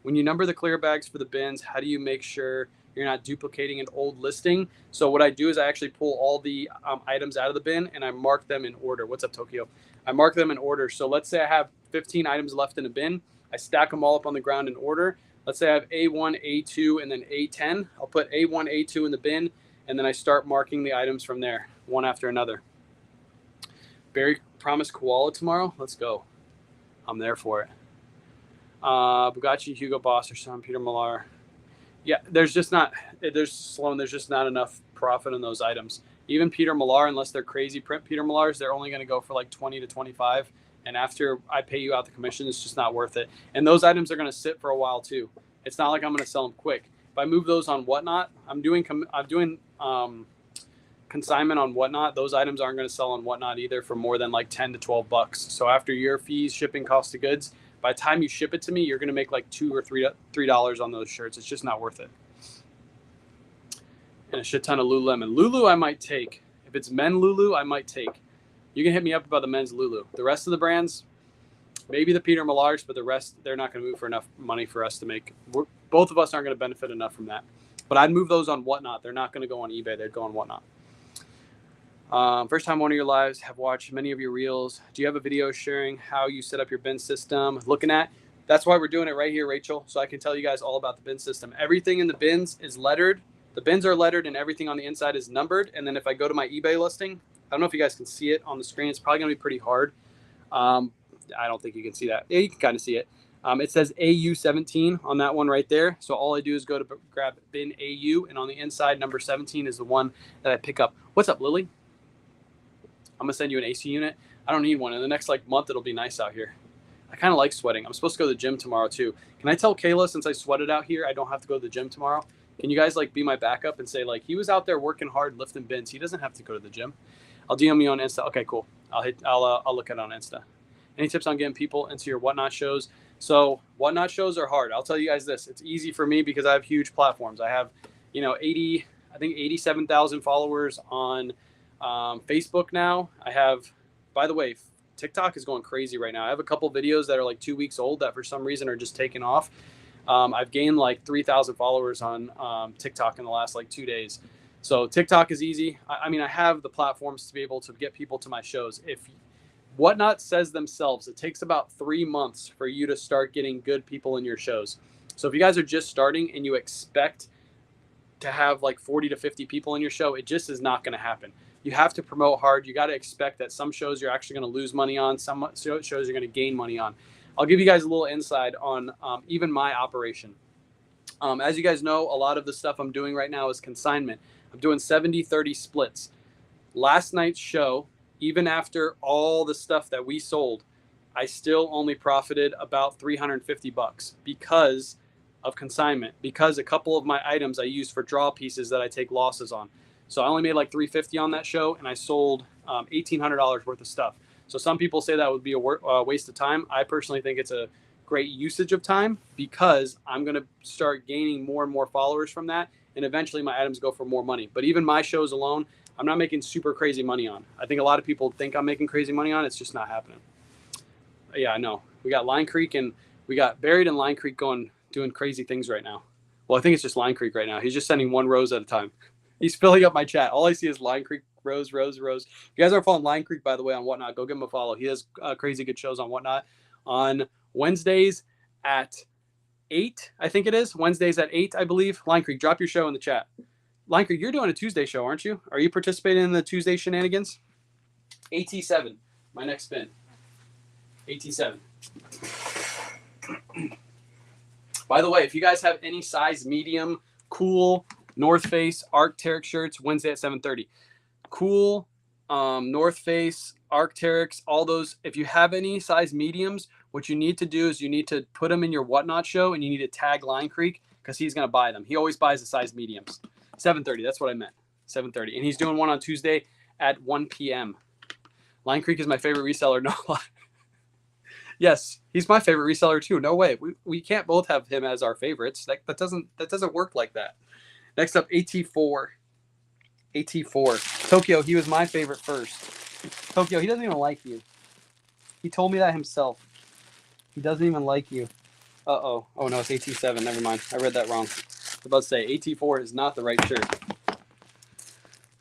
A: When you number the clear bags for the bins, how do you make sure you're not duplicating an old listing? So what I do is I actually pull all the items out of the bin and I mark them in order. What's up, Tokyo? I mark them in order. So let's say I have 15 items left in a bin. I stack them all up on the ground in order. Let's say I have A1, A2, and then A10. I'll put A1, A2 in the bin, and then I start marking the items from there, one after another. Barry promised koala tomorrow. Let's go. I'm there for it. Bugatti, Hugo Boss, or some Peter Millar. Yeah, there's just not enough profit on those items. Even Peter Millar, unless they're crazy print Peter Millars, they're only going to go for like 20 to 25. And after I pay you out the commission, it's just not worth it. And those items are going to sit for a while too. It's not like I'm going to sell them quick. If I move those on Whatnot, I'm doing consignment on Whatnot. Those items aren't going to sell on Whatnot either for more than like 10 to 12 bucks. So after your fees, shipping, cost of goods, by the time you ship it to me, you're going to make like $2 or $3 on those shirts. It's just not worth it. And a shit ton of Lululemon. Lulu, I might take. If it's men Lulu, I might take. You can hit me up about the men's Lulu. The rest of the brands, maybe the Peter Millar's, but the rest, they're not going to move for enough money for us to make. Both of us aren't going to benefit enough from that. But I'd move those on Whatnot. They're not going to go on eBay. They'd go on Whatnot. First time one of your lives, have watched many of your reels. Do you have a video sharing how you set up your bin system? Looking at, that's why we're doing it right here, Rachel. So I can tell you guys all about the bin system. Everything in the bins is lettered. The bins are lettered and everything on the inside is numbered. And then if I go to my eBay listing, I don't know if you guys can see it on the screen. It's probably going to be pretty hard. I don't think you can see that. Yeah, you can kind of see it. It says AU17 on that one right there. So all I do is go to grab bin AU, and on the inside, number 17 is the one that I pick up. What's up, Lily? I'm going to send you an AC unit. I don't need one. In the next month, it'll be nice out here. I kind of like sweating. I'm supposed to go to the gym tomorrow too. Can I tell Kayla, since I sweated out here, I don't have to go to the gym tomorrow? Can you guys be my backup and say he was out there working hard, lifting bins. He doesn't have to go to the gym. I'll DM you on Insta. Okay, cool. I'll look at it on Insta. Any tips on getting people into your Whatnot shows? So Whatnot shows are hard. I'll tell you guys this. It's easy for me because I have huge platforms. I have, 87,000 followers on Facebook now. I have, by the way, TikTok is going crazy right now. I have a couple videos that are 2 weeks old that for some reason are just taking off. I've gained 3,000 followers on TikTok in the last 2 days. So TikTok is easy. I have the platforms to be able to get people to my shows. If Whatnot says themselves, it takes about 3 months for you to start getting good people in your shows. So if you guys are just starting and you expect to have 40 to 50 people in your show, it just is not going to happen. You have to promote hard. You got to expect that some shows you're actually going to lose money on. Some shows you're going to gain money on. I'll give you guys a little insight on even my operation. As you guys know, a lot of the stuff I'm doing right now is consignment. I'm doing 70-30 splits. Last night's show, even after all the stuff that we sold, I still only profited about $350 because of consignment, because a couple of my items I use for draw pieces that I take losses on. So I only made $350 on that show, and I sold $1,800 worth of stuff. So some people say that would be a waste of time. I personally think it's a great usage of time because I'm going to start gaining more and more followers from that. And eventually my items go for more money. But even my shows alone, I'm not making super crazy money on. I think a lot of people think I'm making crazy money on. It's just not happening. Yeah, I know. We got Line Creek and we got Buried in Line Creek doing crazy things right now. Well, I think it's just Line Creek right now. He's just sending one rose at a time. He's filling up my chat. All I see is Line Creek, rose, rose, rose. If you guys aren't following Line Creek, by the way, on Whatnot, go give him a follow. He has crazy good shows on Whatnot on Wednesdays at 8, I think it is. Wednesdays at 8, I believe. Line Creek, drop your show in the chat. Line Creek, you're doing a Tuesday show, aren't you? Are you participating in the Tuesday shenanigans? AT7, my next spin. AT7. By the way, if you guys have any size medium, cool North Face Arc'teryx shirts, Wednesday at 7:30. Cool North Face Arc'teryx, all those. If you have any size mediums, what you need to do is you need to put them in your Whatnot show and you need to tag Line Creek because he's going to buy them. He always buys the size mediums. 7:30, that's what I meant. 7:30. And he's doing one on Tuesday at 1 p.m. Line Creek is my favorite reseller. No lie. Yes, he's my favorite reseller too. No way. We can't both have him as our favorites. That doesn't work like that. Next up, AT4. AT4. Tokyo, he was my favorite first. Tokyo, he doesn't even like you. He told me that himself. He doesn't even like you. Uh-oh. Oh, no, it's AT7. Never mind. I read that wrong. I was about to say, AT4 is not the right shirt.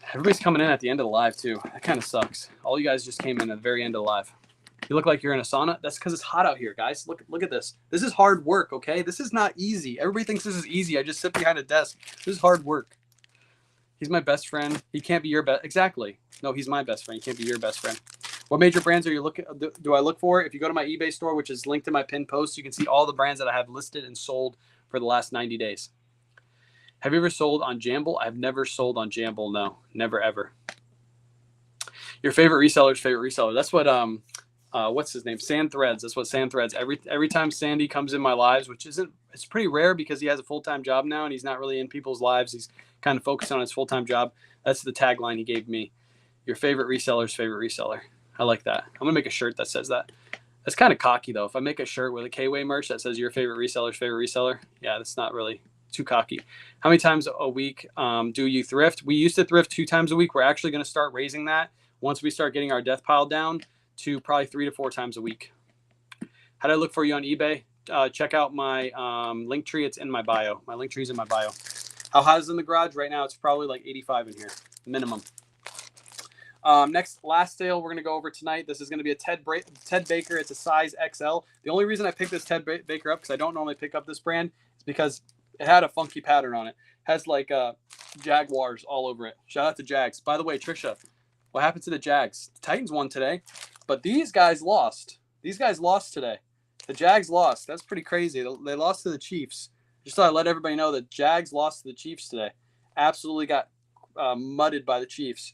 A: Everybody's coming in at the end of the live, too. That kind of sucks. All you guys just came in at the very end of the live. You look like you're in a sauna. That's because it's hot out here, guys. Look at this. This is hard work, okay? This is not easy. Everybody thinks this is easy. I just sit behind a desk. This is hard work. He's my best friend. He can't be your best. Exactly. No, he's my best friend. He can't be your best friend. What major brands are you do I look for? If you go to my eBay store, which is linked in my pinned post, you can see all the brands that I have listed and sold for the last 90 days. Have you ever sold on Jamble? I've never sold on Jamble. No, never, ever. Your favorite reseller's favorite reseller. That's what what's his name? Sand Threads. That's what Sand Threads. Every time Sandy comes in my lives, which it's pretty rare because he has a full-time job now and he's not really in people's lives. He's kind of focused on his full-time job. That's the tagline he gave me. Your favorite reseller's favorite reseller. I like that. I'm gonna make a shirt that says that. That's kind of cocky though. If I make a shirt with a K-Way merch that says your favorite reseller's favorite reseller, yeah, that's not really too cocky. How many times a week do you thrift? We used to thrift 2 times a week. We're actually going to start raising that once we start getting our death pile down to probably 3 to 4 times a week. How do I look for you on eBay? Check out my link tree. It's in my bio. My link tree is in my bio. How hot is it in the garage? Right now, it's probably like 85 in here, minimum. Last sale we're going to go over tonight. This is going to be a Ted Baker. It's a size XL. The only reason I picked this Ted Baker up, because I don't normally pick up this brand, is because it had a funky pattern on it. It has like Jaguars all over it. Shout out to Jags. By the way, Trisha, what happened to the Jags? The Titans won today, but these guys lost. These guys lost today. The Jags lost. That's pretty crazy. They lost to the Chiefs. Just thought I'd let everybody know that Jags lost to the Chiefs today. Absolutely got mudded by the Chiefs.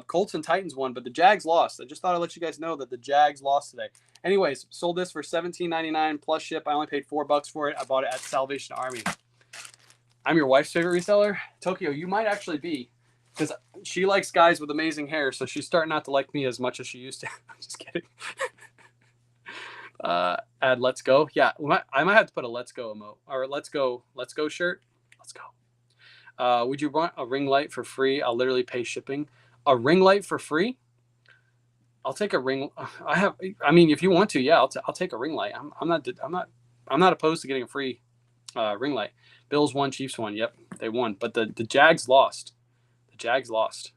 A: Colts and Titans won, but the Jags lost. I just thought I'd let you guys know that the Jags lost today. Anyways, sold this for $17.99 plus ship. I only paid $4 for it. I bought it at Salvation Army. I'm your wife's favorite reseller. Tokyo, you might actually be, because she likes guys with amazing hair, so she's starting not to like me as much as she used to. I'm just kidding. Add let's go. Yeah, I might have to put a let's go emote or let's go shirt. Let's go. Would you want a ring light for free? I'll literally pay shipping. A ring light for free? I'll take a ring. I mean, if you want to, yeah, I'll take a ring light. I'm not opposed to getting a free ring light. Bills won, Chiefs won. Yep, they won. But the Jags lost. The Jags lost.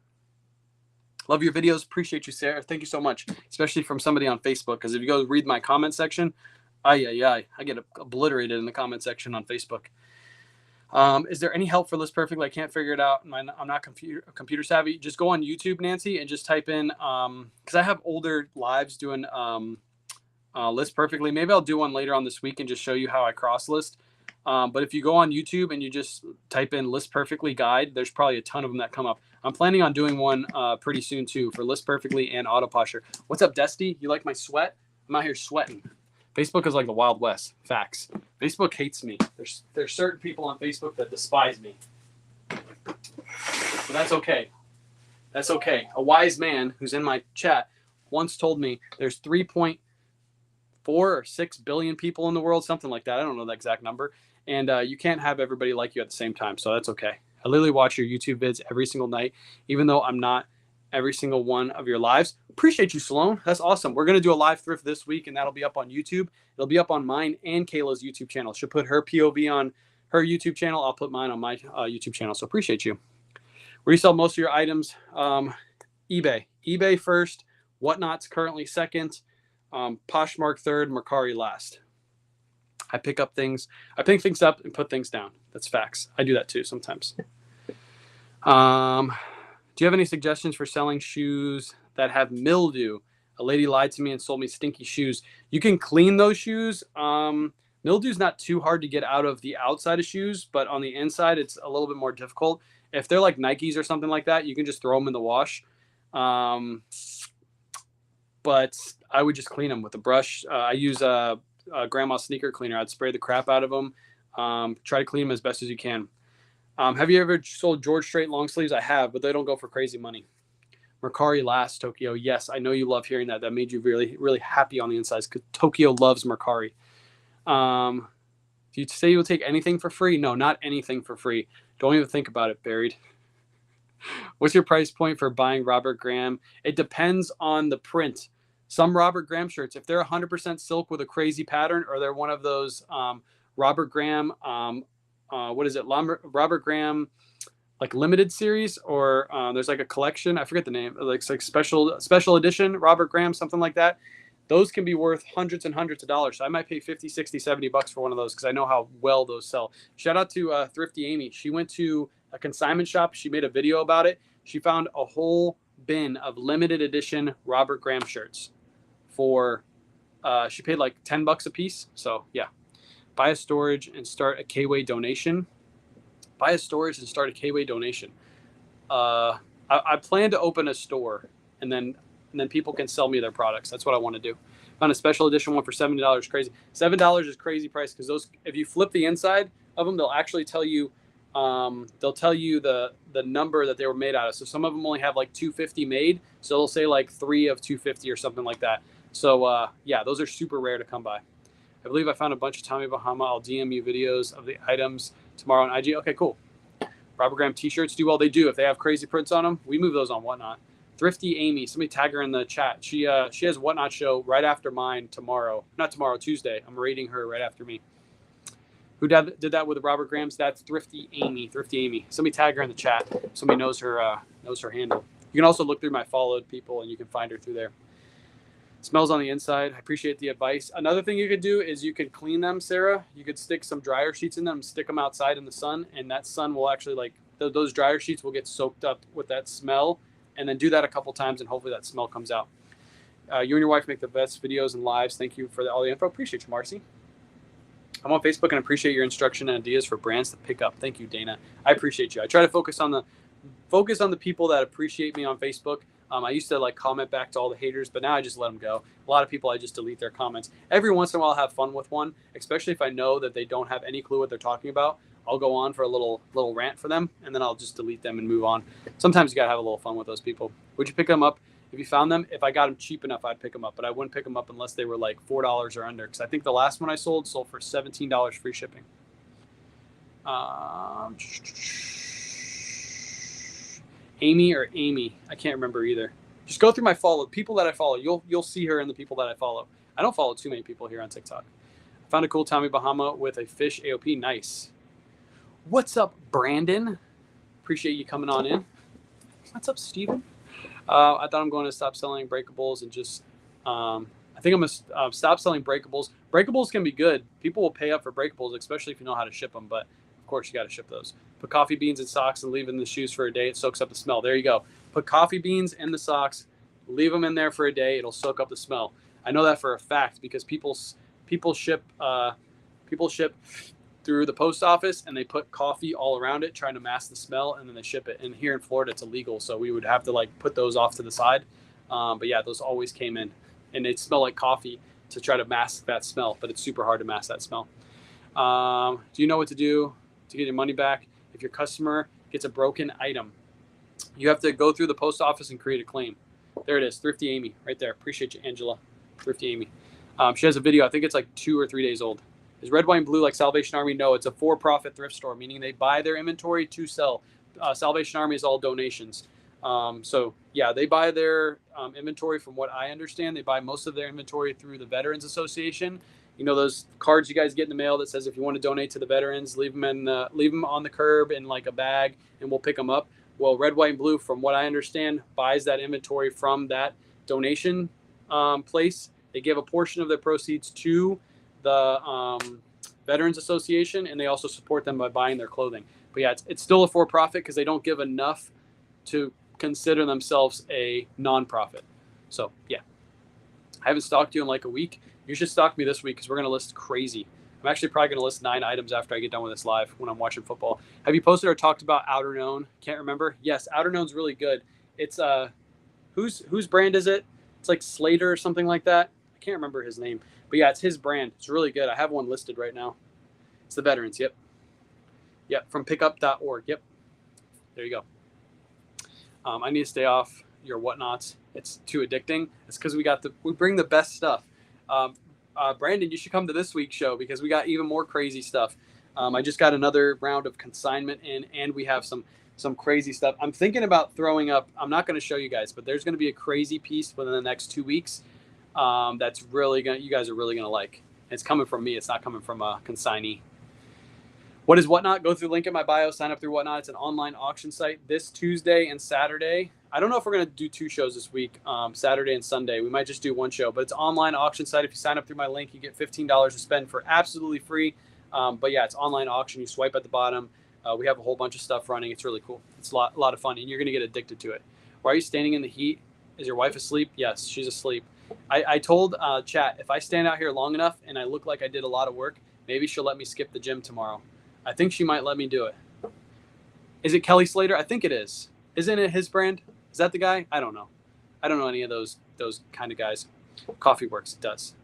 A: Love your videos. Appreciate you, Sarah. Thank you so much, especially from somebody on Facebook. Because if you go read my comment section, I get obliterated in the comment section on Facebook. Is there any help for List Perfectly? I can't figure it out. I'm not computer savvy. Just go on YouTube, Nancy, and just type in, because I have older lives doing List Perfectly. Maybe I'll do one later on this week and just show you how I cross list. But if you go on YouTube and you just type in List Perfectly guide, there's probably a ton of them that come up. I'm planning on doing one pretty soon too for List Perfectly and Auto Posture. What's up, Desty? You like my sweat? I'm out here sweating. Facebook is like the Wild West. Facts. Facebook hates me. There's certain people on Facebook that despise me. But that's okay. That's okay. A wise man who's in my chat once told me there's 3.4 or 6 billion people in the world, something like that. I don't know the exact number. And you can't have everybody like you at the same time. So that's okay. I literally watch your YouTube vids every single night, even though I'm not every single one of your lives. Appreciate you, Sloan. That's awesome. We're going to do a live thrift this week, and that'll be up on YouTube. It'll be up on mine and Kayla's YouTube channel. She'll put her POV on her YouTube channel. I'll put mine on my YouTube channel. So appreciate you. Where do you sell most of your items? eBay. eBay first. Whatnot's currently second. Poshmark third. Mercari last. I pick up things. I pick things up and put things down. That's facts. I do that too sometimes. Do you have any suggestions for selling shoes that have mildew? A lady lied to me and sold me stinky shoes. You can clean those shoes. Mildew's not too hard to get out of the outside of shoes, but on the inside, it's a little bit more difficult. If they're like Nikes or something like that, you can just throw them in the wash. But I would just clean them with a brush. I use a grandma sneaker cleaner. I'd spray the crap out of them. Try to clean them as best as you can. Have you ever sold George Strait long sleeves? I have, but they don't go for crazy money. Mercari last, Tokyo. Yes, I know you love hearing that. That made you really, really happy on the insides because Tokyo loves Mercari. Do you say you'll take anything for free? No, not anything for free. Don't even think about it, Buried. What's your price point for buying Robert Graham? It depends on the print. Some Robert Graham shirts, if they're 100% silk with a crazy pattern, or they're one of those Robert Graham, Robert Graham, like limited series, or there's like a collection. I forget the name. Like special edition Robert Graham, something like that. Those can be worth hundreds and hundreds of dollars. So I might pay 50, 60, 70 bucks for one of those because I know how well those sell. Shout out to Thrifty Amy. She went to a consignment shop. She made a video about it. She found a whole bin of limited edition Robert Graham shirts for, she paid like 10 bucks a piece. So yeah, buy a storage and start a K-Way donation. Buy a storage and start a K-Way donation. I plan to open a store and then and then people can sell me their products. That's what I want to do. Found a special edition one for $70. Crazy. $7 is crazy price because those, if you flip the inside of them, they'll actually tell you, the number that they were made out of. So some of them only have like 250 made, so they'll say like 3 of 250 or something like that. So yeah, those are super rare to come by. I believe I found a bunch of Tommy Bahama. I'll DM you videos of the items tomorrow on IG. Okay, cool. Robert Graham t-shirts do well. They do. If they have crazy prints on them, we move those on Whatnot. Thrifty Amy, somebody tag her in the chat. She has Whatnot show right after mine tomorrow. Not tomorrow, Tuesday. I'm rating her right after me. Who did that with the Robert Grahams? That's Thrifty Amy. Thrifty Amy. Somebody tag her in the chat. Somebody knows her handle. You can also look through my followed people and you can find her through there. Smells on the inside. I appreciate the advice. Another thing you could do is you could clean them, Sarah. You could stick some dryer sheets in them, stick them outside in the sun, and that sun will actually those dryer sheets will get soaked up with that smell. And then do that a couple times, and hopefully that smell comes out. You and your wife make the best videos and lives. Thank you for all the info. Appreciate you, Marcy. I'm on Facebook and appreciate your instruction and ideas for brands to pick up. Thank you, Dana. I appreciate you. I try to focus on the people that appreciate me on Facebook. I used to comment back to all the haters, but now I just let them go. A lot of people, I just delete their comments. Every once in a while, I'll have fun with one, especially if I know that they don't have any clue what they're talking about. I'll go on for a little rant for them, and then I'll just delete them and move on. Sometimes you got to have a little fun with those people. Would you pick them up if you found them? If I got them cheap enough, I'd pick them up, but I wouldn't pick them up unless they were like $4 or under, because I think the last one I sold for $17 free shipping. Amy or Amy, I can't remember either. Just go through my people that I follow. You'll see her in the people that I follow. I don't follow too many people here on TikTok. I found a cool Tommy Bahama with a fish AOP. Nice. What's up, Brandon? Appreciate you coming on in. What's up, Steven? I thought I'm going to stop selling breakables and just, I think I'm going to stop selling breakables. Breakables can be good. People will pay up for breakables, especially if you know how to ship them. But of course, you got to ship those. Put coffee beans in socks and leave in the shoes for a day. It soaks up the smell. There you go. Put coffee beans in the socks, leave them in there for a day. It'll soak up the smell. I know that for a fact because people ship through the post office and they put coffee all around it trying to mask the smell, and then they ship it. And here in Florida it's illegal, so we would have to put those off to the side. But yeah, those always came in and they smell like coffee to try to mask that smell, but it's super hard to mask that smell. Do you know what to do to get your money back if your customer gets a broken item? You have to go through the post office and create a claim. There it is. Thrifty Amy right there. Appreciate you, Angela. Thrifty Amy. She has a video. I think it's like 2 or 3 days old. Is Red, White, and Blue like Salvation Army? No, it's a for-profit thrift store, meaning they buy their inventory to sell. Salvation Army is all donations. So, yeah, they buy their inventory from what I understand. They buy most of their inventory through the Veterans Association. You know those cards you guys get in the mail that says if you want to donate to the veterans, leave them on the curb in like a bag, and we'll pick them up. Well, Red, White, and Blue, from what I understand, buys that inventory from that donation place. They give a portion of their proceeds to the Veterans Association, and they also support them by buying their clothing. But yeah, it's still a for-profit because they don't give enough to consider themselves a non-profit. So yeah, I haven't stalked you in like a week. You should stalk me this week because we're going to list crazy. I'm actually probably going to list 9 items after I get done with this live when I'm watching football. Have you posted or talked about Outerknown? Can't remember. Yes, Outerknown's really good. It's whose brand is it? It's like Slater or something like that. I can't remember his name. But yeah, it's his brand. It's really good. I have one listed right now. It's the Veterans. Yep. Yep. From pickup.org. Yep. There you go. I need to stay off your whatnots. It's too addicting. It's because we bring the best stuff. Brandon, you should come to this week's show because we got even more crazy stuff. I just got another round of consignment in, and we have some crazy stuff. I'm thinking about throwing up. I'm not going to show you guys, but there's going to be a crazy piece within the next 2 weeks. That's you guys are really going to like. It's coming from me. It's not coming from a consignee. What is Whatnot? Go through the link in my bio, sign up through Whatnot. It's an online auction site this Tuesday and Saturday. I don't know if we're going to do 2 shows this week, Saturday and Sunday. We might just do 1 show, but it's an online auction site. If you sign up through my link, you get $15 to spend for absolutely free. But yeah, it's online auction. You swipe at the bottom. We have a whole bunch of stuff running. It's really cool. It's a lot of fun, and you're going to get addicted to it. Why are you standing in the heat? Is your wife asleep? Yes, she's asleep. I told chat, if I stand out here long enough and I look like I did a lot of work, maybe she'll let me skip the gym tomorrow. I think she might let me do it. Is it Kelly Slater? I think it is. Isn't it his brand? Is that the guy? I don't know. I don't know any of those those kind of guys. Coffee works. It does.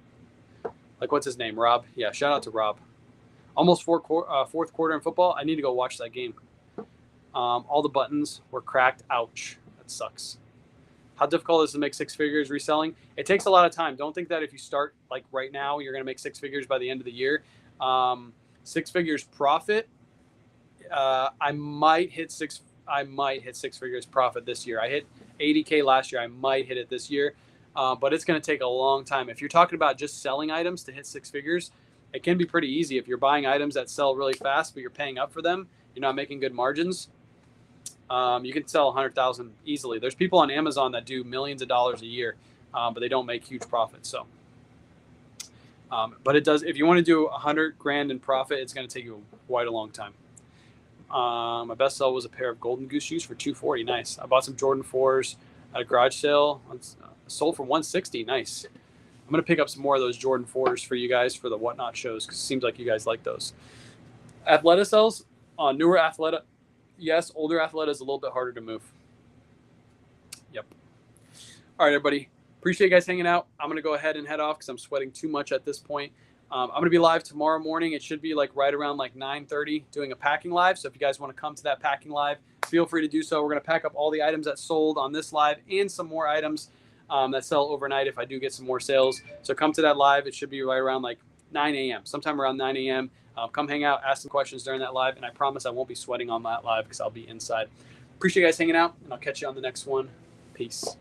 A: Like, what's his name? Rob. Yeah, shout out to Rob. Almost fourth quarter in football. I need to go watch that game. All the buttons were cracked. Ouch. That sucks. How difficult is it to make six figures reselling? It takes a lot of time. Don't think that if you start like right now, you're going to make six figures by the end of the year. Six figures profit. I might hit six figures profit this year. I hit 80K last year. I might hit it this year, but it's going to take a long time. If you're talking about just selling items to hit six figures, it can be pretty easy. If you're buying items that sell really fast, but you're paying up for them, you're not making good margins. You can sell 100,000 easily. There's people on Amazon that do millions of dollars a year, but they don't make huge profits. So, but it does. If you want to do 100 grand in profit, it's going to take you quite a long time. My best sell was a pair of Golden Goose shoes for $240. Nice. I bought some Jordan 4s at a garage sale. Sold for $160. Nice. I'm going to pick up some more of those Jordan 4s for you guys for the Whatnot shows because it seems like you guys like those. Athleta sells. Newer Athleta. Yes, older Athleta is a little bit harder to move. Yep. All right, everybody. Appreciate you guys hanging out. I'm going to go ahead and head off because I'm sweating too much at this point. I'm going to be live tomorrow morning. It should be like right around like 9:30 doing a packing live. So if you guys want to come to that packing live, feel free to do so. We're going to pack up all the items that sold on this live and some more items that sell overnight if I do get some more sales. So come to that live. It should be right around like 9 a.m., sometime around 9 a.m. Come hang out, ask some questions during that live, and I promise I won't be sweating on that live because I'll be inside. Appreciate you guys hanging out, and I'll catch you on the next one. Peace.